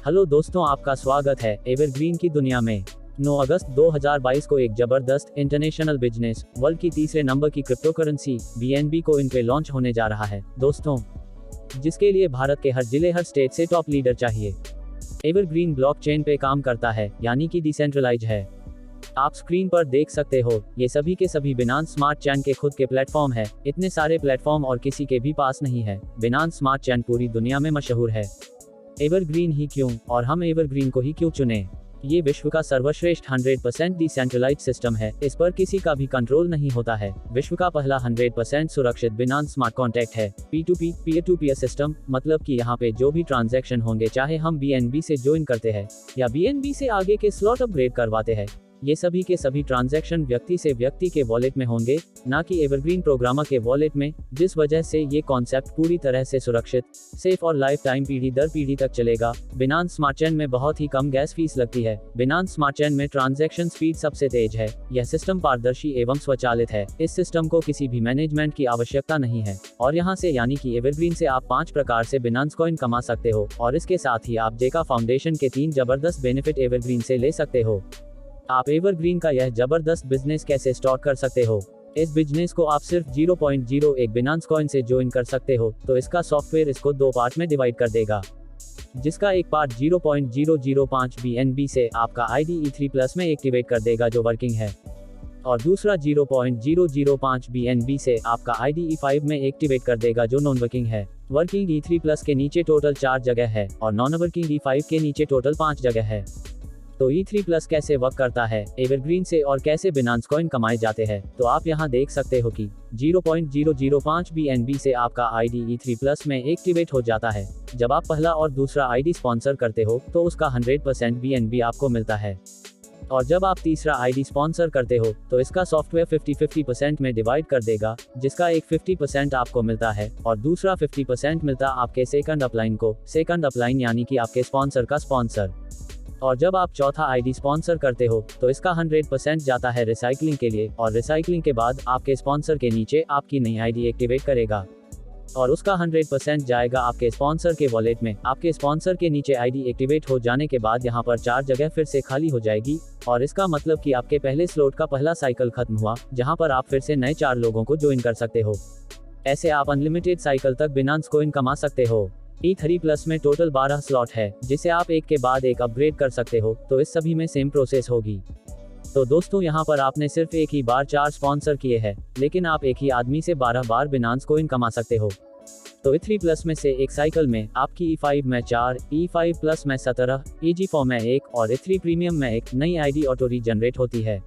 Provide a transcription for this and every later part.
Hello दोस्तों, आपका स्वागत है एवरग्रीन की दुनिया में। 9 अगस्त 2022 को एक जबरदस्त इंटरनेशनल बिजनेस वर्ल्ड की तीसरे नंबर की क्रिप्टोकरेंसी BNB कोइन पे लॉन्च होने जा रहा है दोस्तों, जिसके लिए भारत के हर जिले हर स्टेट से टॉप लीडर चाहिए। एवरग्रीन ब्लॉकचेन पे काम करता है, यानी कि डिसेंट्रलाइज है। आप स्क्रीन पर देख सकते हो, ये सभी के सभी बिनांस स्मार्ट चेन के खुद के प्लेटफॉर्म है। इतने सारे प्लेटफॉर्म और किसी के भी पास नहीं है। बिनांस स्मार्ट चेन पूरी दुनिया में मशहूर है। एवरग्रीन ही क्यों, और हम एवरग्रीन को ही क्यों चुने? ये विश्व का सर्वश्रेष्ठ 100% डिसेंट्रलाइज्ड सिस्टम है। इस पर किसी का भी कंट्रोल नहीं होता है। विश्व का पहला 100% सुरक्षित बिनांस स्मार्ट कॉन्ट्रैक्ट है। P2P peer to peer system, मतलब कि यहाँ पे जो भी ट्रांजैक्शन होंगे, चाहे हम BNB से ज्वाइन करते हैं या BNB से आगे के स्लॉट अपग्रेड करवाते हैं, ये सभी के सभी ट्रांजैक्शन व्यक्ति से व्यक्ति के वॉलेट में होंगे, ना कि एवरग्रीन प्रोग्रामर के वॉलेट में। जिस वजह से ये कॉन्सेप्ट पूरी तरह से सुरक्षित, सेफ और लाइफ टाइम पीढ़ी दर पीढ़ी तक चलेगा। बिनांस स्मार्ट चेन में बहुत ही कम गैस फीस लगती है। बिनांस स्मार्ट चेन में ट्रांजैक्शन स्पीड सबसे तेज है। यह सिस्टम पारदर्शी एवं स्वचालित है। इस सिस्टम को किसी भी मैनेजमेंट की आवश्यकता नहीं है। और यहाँ से यानी कि एवरग्रीन से आप 5 प्रकार से बिनांस कॉइन कमा सकते हो, और इसके साथ ही आप जेका फाउंडेशन के 3 जबरदस्त बेनिफिट एवरग्रीन से ले सकते हो। आप एवरग्रीन का यह जबरदस्त बिजनेस कैसे स्टार्ट कर सकते हो? इस बिजनेस को आप सिर्फ 0.01 बिनांस कॉइन से ज्वाइन कर सकते हो। तो इसका सॉफ्टवेयर इसको 2 पार्ट में डिवाइड कर देगा, जिसका एक पार्ट 0.005 BNB से आपका ID E3+ में एक्टिवेट कर देगा, जो वर्किंग है, और दूसरा 0.005 BNB से आपका ID E5 में एक्टिवेट कर देगा, जो नॉन वर्किंग है। वर्किंग E3+ के नीचे टोटल 4 जगह है और नॉन वर्किंग E5 के नीचे टोटल 5 जगह है। तो E3+ कैसे वर्क करता है एवरग्रीन से, और कैसे बिनांस कॉइन कमाए जाते हैं, तो आप यहाँ देख सकते हो कि 0.005 BNB से आपका ID E3+ में एक्टिवेट हो जाता है। जब आप पहला और दूसरा ID स्पॉन्सर करते हो तो उसका 100% BNB आपको मिलता है, और जब आप तीसरा ID स्पॉन्सर करते हो तो इसका सॉफ्टवेयर 50-50% में डिवाइड कर देगा, जिसका एक 50% आपको मिलता है और दूसरा 50% मिलता आपके सेकंड अपलाइन को। सेकंड अपलाइन यानी कि आपके स्पॉन्सर का स्पॉन्सर। और जब आप चौथा ID स्पॉन्सर करते हो तो इसका 100% जाता है रिसाइकलिंग के लिए, और रिसाइकलिंग के बाद आपके स्पॉन्सर के नीचे आपकी नई ID एक्टिवेट करेगा, और उसका 100% जाएगा आपके स्पॉन्सर के वॉलेट में। आपके स्पॉन्सर के नीचे ID एक्टिवेट हो जाने के बाद यहाँ पर 4 जगह फिर से खाली हो जाएगी, और इसका मतलब कि आपके पहले स्लॉट का पहला साइकिल खत्म हुआ, जहाँ पर आप फिर से नए 4 लोगों को ज्वाइन कर सकते हो। ऐसे आप अनलिमिटेड साइकिल तक बिनांस कॉइन कमा सकते हो। E3+ में टोटल 12 स्लॉट है, जिसे आप एक के बाद एक अपग्रेड कर सकते हो। तो इस सभी में सेम प्रोसेस होगी। तो दोस्तों, यहाँ पर आपने सिर्फ एक ही बार 4 स्पॉन्सर किए हैं, लेकिन आप एक ही आदमी से 12 बार बिनांस कॉइन कमा सकते हो। तो E3+ में से एक साइकिल में आपकी E5 में 4, E5+ में 17, EG4 में 1 और E3 प्रीमियम में 1 नई ID ऑटो रीजनरेट होती है।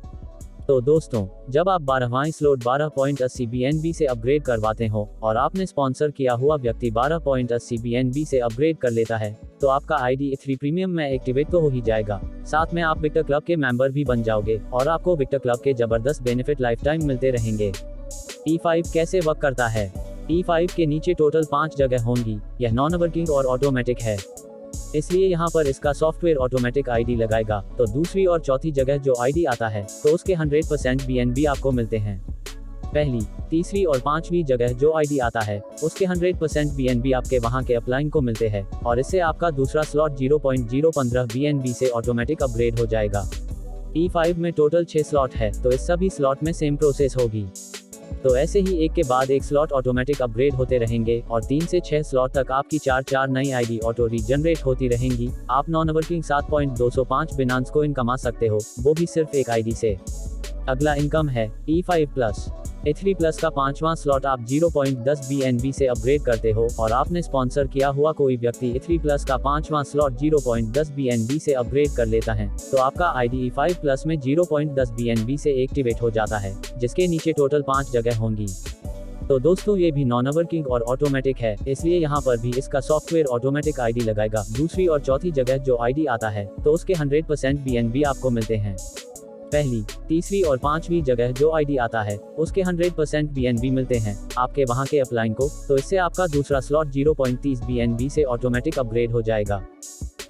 तो दोस्तों, जब आप 12वां स्लॉट 12.80 BNB से अपग्रेड करवाते हो और आपने स्पॉन्सर किया हुआ व्यक्ति 12.80 BNB से अपग्रेड कर लेता है, तो आपका ID E3 प्रीमियम में एक्टिवेट तो हो ही जाएगा। साथ में आप विक्टर क्लब के मेंबर भी बन जाओगे, और आपको विक्टर क्लब के जबरदस्त बेनिफिट लाइफ टाइम मिलते रहेंगे। E5 कैसे वर्क करता है? E5 के नीचे टोटल 5 जगह होंगी। यह नॉन वर्किंग और ऑटोमेटिक है, इसलिए यहाँ पर इसका सॉफ्टवेयर ऑटोमेटिक ID लगाएगा। तो दूसरी और चौथी जगह जो ID आता है, तो उसके 100% BNB आपको मिलते हैं। पहली, तीसरी और 5वीं जगह जो ID आता है, उसके 100% BNB आपके वहाँ के अपलाइन को मिलते हैं, और इससे आपका दूसरा स्लॉट 0.015 BNB से ऑटोमेटिक अपग्रेड हो जाएगा। E5 में टोटल 6 स्लॉट है, तो इस सभी स्लॉट में सेम प्रोसेस होगी। तो ऐसे ही एक के बाद एक स्लॉट ऑटोमेटिक अपग्रेड होते रहेंगे, और 3 से 6 स्लॉट तक आपकी 4 नई ID ऑटो रीजनरेट होती रहेंगी। आप नॉन वर्किंग 7.205 बिनांस कॉइन कमा सकते हो, वो भी सिर्फ एक ID से। अगला इनकम है E5+। E3+ का 5वां स्लॉट आप 0.10 BNB से अपग्रेड करते हो, और आपने स्पॉन्सर किया हुआ कोई व्यक्ति E3+ का 5वां स्लॉट 0.10 BNB से अपग्रेड कर लेता है, तो आपका ID E5+ में 0.10 BNB से एक्टिवेट हो जाता है, जिसके नीचे टोटल 5 जगह होंगी। तो दोस्तों, ये भी नॉन वर्किंग और ऑटोमेटिक है, इसलिए यहाँ पर भी इसका सॉफ्टवेयर ऑटोमेटिक ID लगाएगा। दूसरी और चौथी जगह जो ID आता है, तो उसके 100% BNB आपको मिलते हैं। पहली, तीसरी और 5वीं जगह जो ID आता है, उसके 100% BNB मिलते हैं आपके वहाँ के अपलाइन को। तो इससे आपका दूसरा स्लॉट 0.30 BNB से ऑटोमेटिक अपग्रेड हो जाएगा।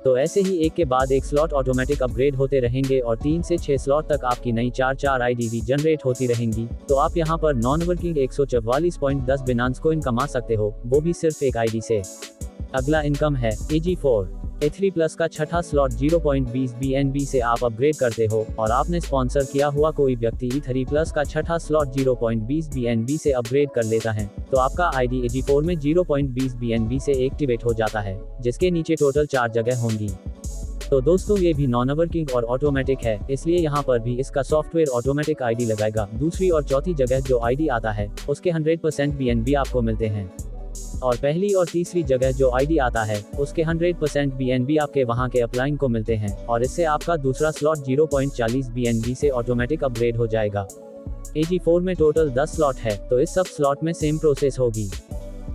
तो ऐसे ही एक के बाद एक स्लॉट ऑटोमेटिक अपग्रेड होते रहेंगे, और 3 से 6 स्लॉट तक आपकी नई 4 ID रीजनरेट होती रहेंगी। तो आप यहाँ पर नॉन वर्किंग 144.10 बिनांस कॉइन कमा सकते हो, वो भी सिर्फ एक ID से। अगला इनकम है AG4। A3 प्लस का छठा स्लॉट 0.20 BNB से आप अपग्रेड करते हो और आपने स्पॉन्सर किया हुआ कोई व्यक्ति E3 प्लस का छठा स्लॉट 0.20 BNB से अपग्रेड कर लेता है, तो आपका ID AG4 में 0.20 BNB से एक्टिवेट हो जाता है, जिसके नीचे टोटल 4 जगह होंगी। तो दोस्तों ये भी नॉन वर्किंग और ऑटोमेटिक है, इसलिए यहाँ पर भी इसका सॉफ्टवेयर ऑटोमेटिक ID लगाएगा। दूसरी और चौथी जगह जो ID आता है उसके 100% BNB आपको मिलते हैं, और पहली और तीसरी जगह जो ID आता है उसके 100% BNB आपके वहां के अपलाइन को मिलते हैं, और इससे आपका दूसरा स्लॉट 0.40 BNB से ऑटोमेटिक अपग्रेड हो जाएगा। AG4 में टोटल 10 स्लॉट है, तो इस सब स्लॉट में सेम प्रोसेस होगी।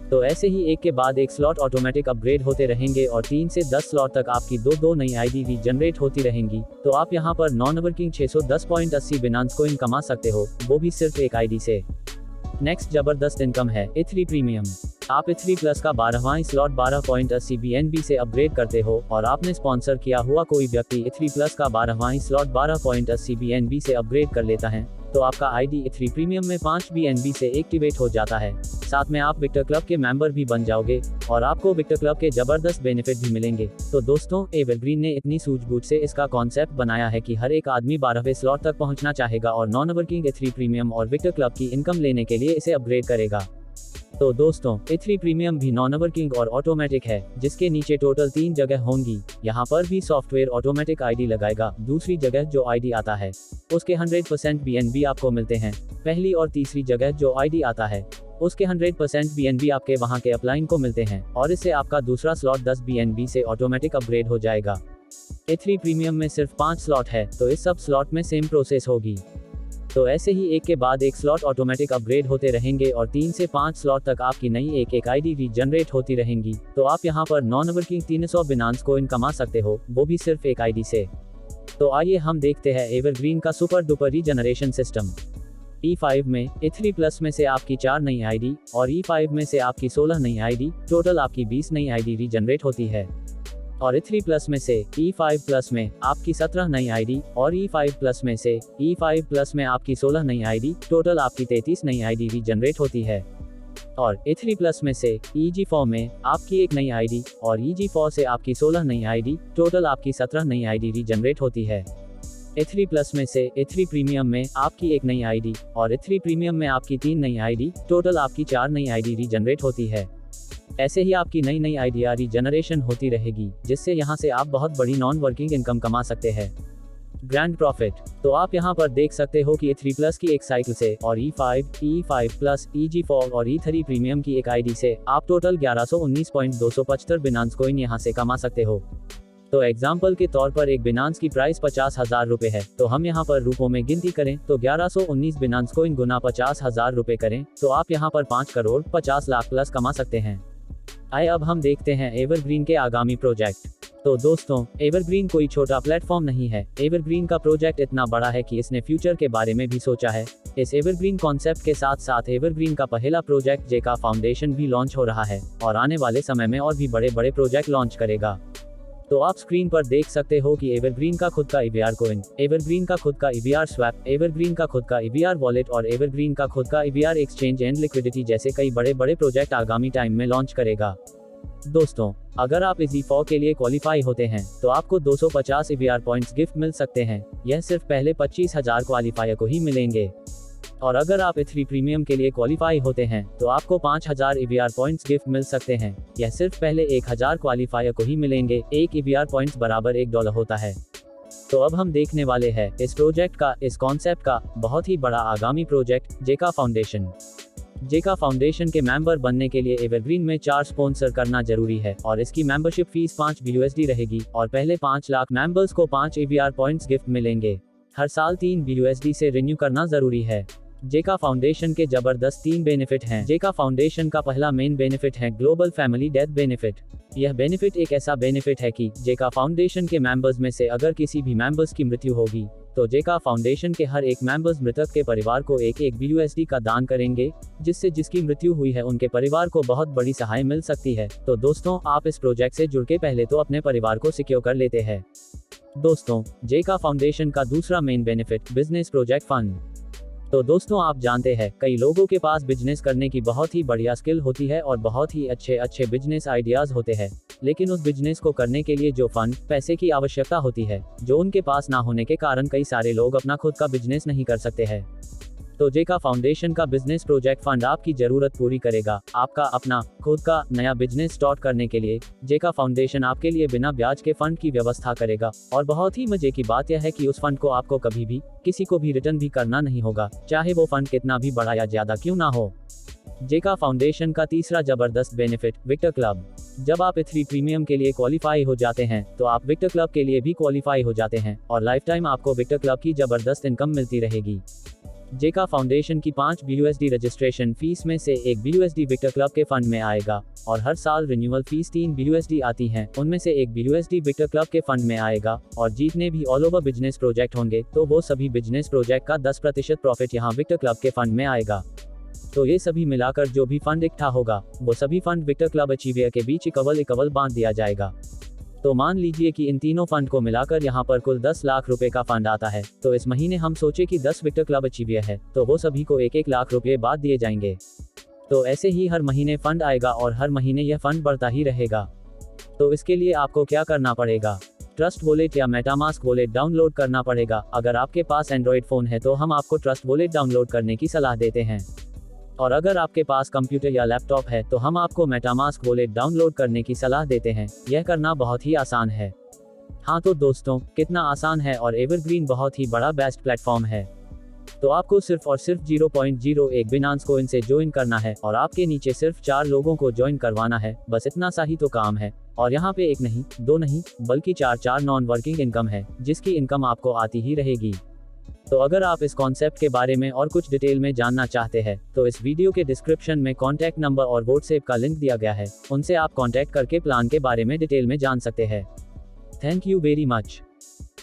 तो ऐसे ही एक के बाद एक स्लॉट ऑटोमेटिक अपग्रेड होते रहेंगे और 3 से 10 स्लॉट तक आपकी दो नई ID रीजनरेट होती रहेंगी। तो आप यहाँ पर नॉन वर्किंग 610.80 बिनांस कॉइन कमा सकते हो, वो भी सिर्फ एक ID से। नेक्स्ट जबरदस्त इनकम है A3 प्रीमियम। आप A3 प्लस का 12वां स्लॉट 12.80 BNB से अपग्रेड करते हो और आपने स्पॉन्सर किया हुआ कोई व्यक्ति A3 प्लस का 12वां स्लॉट 12.80 BNB से अपग्रेड कर लेता है, तो आपका ID A3 प्रीमियम में 5 BNB से एक्टिवेट हो जाता है। साथ में आप विक्टर क्लब के मेंबर भी बन जाओगे और आपको विक्टर क्लब के जबरदस्त बेनिफिट भी मिलेंगे। तो दोस्तों एवरग्रीन ने इतनी सूझबूझ से इसका कॉन्सेप्ट बनाया है कि हर एक आदमी 12वें स्लॉट तक पहुंचना चाहेगा और नॉन वर्किंग A3 प्रीमियम और विक्टर क्लब की इनकम लेने के लिए इसे अपग्रेड करेगा। तो दोस्तों A3 प्रीमियम भी नॉन वर्किंग और ऑटोमेटिक है, जिसके नीचे टोटल 3 जगह होंगी। यहाँ पर भी सॉफ्टवेयर ऑटोमेटिक ID लगाएगा। दूसरी जगह जो ID आता है उसके 100% BNB आपको मिलते हैं। पहली और तीसरी जगह जो ID आता है उसके 100% BNB आपके वहां के अपलाइन को मिलते हैं, और इससे आपका दूसरा स्लॉट 10 BNB से ऑटोमेटिक अपग्रेड हो जाएगा। A3 प्रीमियम में सिर्फ 5 स्लॉट है, तो इस सब स्लॉट में सेम प्रोसेस होगी। तो ऐसे ही एक के बाद एक स्लॉट ऑटोमेटिक अपग्रेड होते रहेंगे और 3 से 5 स्लॉट तक आपकी नई एक ID रीजनरेट होती रहेंगी। तो आप यहाँ पर नॉन वर्किंग 300 बिनांस कॉइन कमा सकते हो, वो भी सिर्फ एक ID से। तो आइए हम देखते हैं एवरग्रीन का super duper regeneration system. E5 में A3 प्लस में से आपकी 4 नई ID और E5 में से आपकी 16 नई ID, टोटल आपकी 20 नई ID रीजनरेट होती है। और A3 प्लस में से E5 प्लस में आपकी 17 नई ID और E5 प्लस में से E5 प्लस में आपकी 16 नई ID, टोटल आपकी 33 नई ID रीजनरेट होती है। और A3 प्लस में से EG4 में आपकी एक नई ID और EG4 से आपकी 16 नई ID, टोटल आपकी 17 नई ID रीजनरेट होती है। A3 प्लस में से A3 प्रीमियम में आपकी एक नई ID और A3 प्रीमियम में आपकी 3 नई ID, टोटल आपकी 4 नई ID रीजनरेट होती है। ऐसे ही आपकी नई आइडिया रीजनरेशन होती रहेगी, जिससे यहाँ से आप बहुत बड़ी नॉन वर्किंग इनकम कमा सकते हैं। ग्रैंड प्रॉफिट, तो आप यहाँ पर देख सकते हो कि A3 प्लस की एक साइकिल से और E5 प्लस EG4 और E3 प्रीमियम की एक ID से आप टोटल 1119.275 बिनांस कॉइन यहाँ से कमा सकते हो। तो एग्जाम्पल के तौर पर एक बिनांस की प्राइस 50,000 रुपए है, तो हम यहाँ पर रुपयों में गिनती करें तो 1119 बिनांस कॉइन गुना 50,000 रुपए करें तो आप यहाँ पर 5 करोड़ 50 लाख प्लस कमा सकते हैं। आइए अब हम देखते हैं एवरग्रीन के आगामी प्रोजेक्ट। तो दोस्तों एवरग्रीन कोई छोटा प्लेटफॉर्म नहीं है। एवरग्रीन का प्रोजेक्ट इतना बड़ा है कि इसने फ्यूचर के बारे में भी सोचा है। इस एवरग्रीन कॉन्सेप्ट के साथ साथ एवरग्रीन का पहला प्रोजेक्ट जेका फाउंडेशन भी लॉन्च हो रहा है और आने वाले समय में और भी बड़े बड़े प्रोजेक्ट लॉन्च करेगा। तो आप स्क्रीन पर देख सकते हो कि एवरग्रीन का खुद का EVR कॉइन, एवरग्रीन का खुद का EVR स्वैप, एवरग्रीन का खुद का EVR वॉलेट और एवरग्रीन का खुद का EVR एक्सचेंज एंड लिक्विडिटी जैसे कई बड़े बड़े प्रोजेक्ट आगामी टाइम में लॉन्च करेगा। दोस्तों अगर आप EG4 के लिए क्वालिफाई होते हैं तो आपको 250 EVR पॉइंट्स गिफ्ट मिल सकते हैं। यह सिर्फ पहले 25,000 क्वालिफायर को ही मिलेंगे। और अगर आप A3 प्रीमियम के लिए क्वालिफाई होते हैं तो आपको 5,000 EVR पॉइंट्स गिफ्ट मिल सकते हैं। यह सिर्फ पहले 1,000 क्वालिफायर को ही मिलेंगे। एक EVR पॉइंट्स बराबर $1 होता है। तो अब हम देखने वाले हैं इस प्रोजेक्ट का, इस कॉन्सेप्ट का बहुत ही बड़ा आगामी प्रोजेक्ट जेका फाउंडेशन। जेका फाउंडेशन के मेंबर बनने के लिए एवरग्रीन में 4 स्पॉन्सर करना जरूरी है और इसकी मेंबरशिप फीस 5 BUSD रहेगी और पहले 5 लाख मेंबर्स को 5 EVR पॉइंट्स गिफ्ट मिलेंगे। हर साल 3 BUSD से रिन्यू करना जरूरी है। जेका फाउंडेशन के जबरदस्त 3 बेनिफिट हैं। जेका फाउंडेशन का पहला मेन बेनिफिट है ग्लोबल फैमिली डेथ बेनिफिट। यह बेनिफिट एक ऐसा बेनिफिट है कि जेका फाउंडेशन के मेंबर्स में से अगर किसी भी मेंबर्स की मृत्यु होगी तो जेका फाउंडेशन के हर एक मेंबर्स मृतक के परिवार को एक BUSD का दान करेंगे, जिससे जिसकी मृत्यु हुई है उनके परिवार को बहुत बड़ी सहाय मिल सकती है। तो दोस्तों आप इस प्रोजेक्ट से जुड़ के पहले तो अपने परिवार को सिक्योर कर लेते हैं। दोस्तों जेका फाउंडेशन का दूसरा main benefit business project fund. तो दोस्तों, आप जानते हैं कई लोगों के पास बिजनेस करने की बहुत ही बढ़िया स्किल होती है और बहुत ही अच्छे अच्छे बिजनेस आइडियाज होते हैं, लेकिन उस बिजनेस को करने के लिए जो फंड पैसे की आवश्यकता होती है, जो उनके पास ना होने के कारण कई सारे लोग अपना खुद का बिजनेस नहीं कर सकते हैं। तो जेका फाउंडेशन का बिजनेस प्रोजेक्ट फंड आपकी जरूरत पूरी करेगा। आपका अपना खुद का नया बिजनेस स्टार्ट करने के लिए जेका फाउंडेशन आपके लिए बिना ब्याज के फंड की व्यवस्था करेगा। और बहुत ही मजे की बात यह है कि उस फंड को आपको कभी भी किसी को भी रिटर्न भी करना नहीं होगा, चाहे वो फंड कितना भी बड़ा या ज्यादा क्यों ना हो। जेका फाउंडेशन का तीसरा जबरदस्त बेनिफिट, विक्टर क्लब। जब आप E3 प्रीमियम के लिए क्वालिफाई हो जाते हैं तो आप विक्टर क्लब के लिए भी क्वालिफाई हो जाते हैं और लाइफ टाइम आपको विक्टर क्लब की जबरदस्त इनकम मिलती रहेगी। जेका फाउंडेशन की 5 BUSD रजिस्ट्रेशन फीस में से 1 BUSD विक्टर क्लब के फंड में आएगा और हर साल रिन्यूअल फीस 3 BUSD आती हैं, उनमें से 1 BUSD विक्टर क्लब के फंड में आएगा। और जितने भी ऑल ओवर बिजनेस प्रोजेक्ट होंगे तो वो सभी बिजनेस प्रोजेक्ट का 10% प्रॉफिट यहाँ विक्टर क्लब के फंड में आएगा। तो ये सभी मिलाकर जो भी फंड इकट्ठा होगा वो सभी फंड विक्टर क्लब अचीवियर के बीच इक्वल बांट दिया जाएगा। तो मान लीजिए कि इन तीनों फंड को मिलाकर यहाँ पर कुल 10 लाख रुपए का फंड आता है, तो इस महीने हम सोचे कि 10 विक्टर क्लब अचीवियर है तो वो सभी को 1-1 लाख रुपए बांट दिए जाएंगे। तो ऐसे ही हर महीने फंड आएगा और हर महीने यह फंड बढ़ता ही रहेगा। तो इसके लिए आपको क्या करना पड़ेगा, ट्रस्ट वॉलेट या मेटामास्क वॉलेट डाउनलोड करना पड़ेगा। अगर आपके पास एंड्रॉइड फोन है तो हम आपको ट्रस्ट वॉलेट डाउनलोड करने की सलाह देते हैं, और अगर आपके पास कंप्यूटर या लैपटॉप है तो हम आपको मेटामास्क वॉलेट डाउनलोड करने की सलाह देते हैं। यह करना बहुत ही आसान है। हाँ तो दोस्तों, कितना आसान है, और एवरग्रीन बहुत ही बड़ा बेस्ट प्लेटफॉर्म है। तो आपको सिर्फ और सिर्फ 0.01 बिनांस कोइन से ज्वाइन करना है और आपके नीचे सिर्फ 4 लोगों को ज्वाइन करवाना है, बस इतना सा ही तो काम है। और यहाँ पे 1 नहीं 2 नहीं बल्कि 4 नॉन वर्किंग इनकम है, जिसकी इनकम आपको आती ही रहेगी। तो अगर आप इस कॉन्सेप्ट के बारे में और कुछ डिटेल में जानना चाहते हैं तो इस वीडियो के डिस्क्रिप्शन में कॉन्टैक्ट नंबर और व्हाट्सएप का लिंक दिया गया है, उनसे आप कॉन्टैक्ट करके प्लान के बारे में डिटेल में जान सकते हैं। Thank you very much.